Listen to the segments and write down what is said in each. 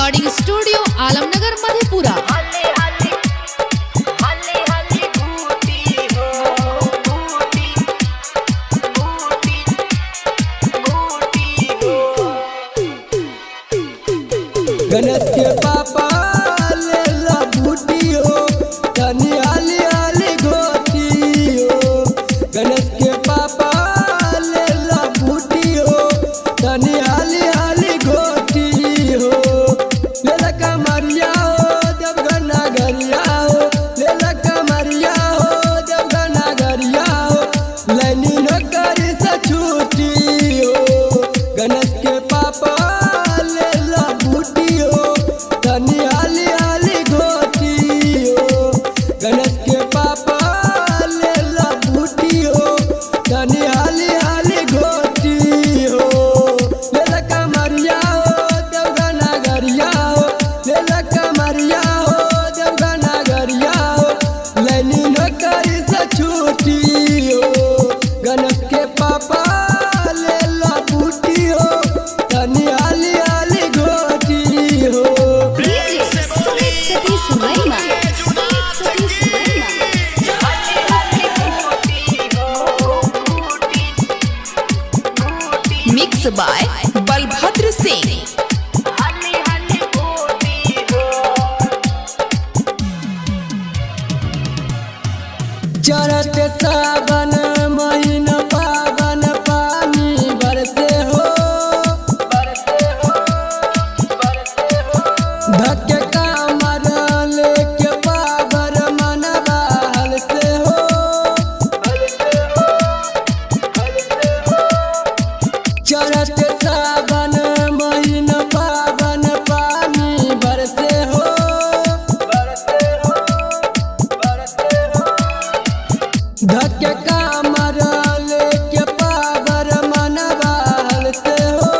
Recording studio Alamnagar Madhepura. Ganesh के पापा ले ला बूटी हो तनी हाली हाली घोटी हो। गणेश के पापा ले ला बूटी हो तनी हाली हाली घोटी हो। ले ला कमरिया हो देवघर नगरिया हो, ले ला कमरिया हो देवघर नगरिया हो, लैनी नौकरी से छूटी हो। गणेश के पापा ले ला बूटी हो तनी हाली हाली घोटी हो। गणेश के पापा ले ला बूटी हो तनी हाली हाली घोटी हो। ले ला कमरिया हो देवघर नगरिया हो, ले ला कमरिया हो देवघर नगरिया हो, लैनी नौकरी से छूटी हो। गणेश के पापा ले ला बूटी हो तनी हाली हाली घोटी हो। Mix by Balbhadra Singh. चढ़त सावन महीना पावन पानी बरसे हो। धक्के कामर लेके पावर मनवा हलसे हो। चढ़त सावन महीना पावन पानी बरसे हो। धक्के कामर लेके पावर मनवा हलसे हो।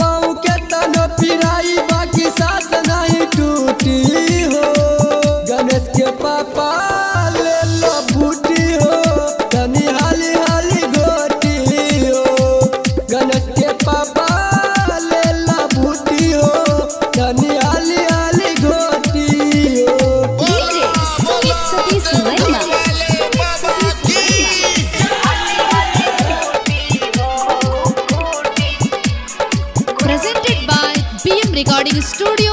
पाँव के तनो पिराई बाकी साथ नहीं टूटी हो। गणेश के पापा ले लो बूटी हो तनी हाली हाली घोटी हो। गणेश के पापा ले लो बूटी हो तनी हाली हाली घोटी हो। Presented by BM Recording Studio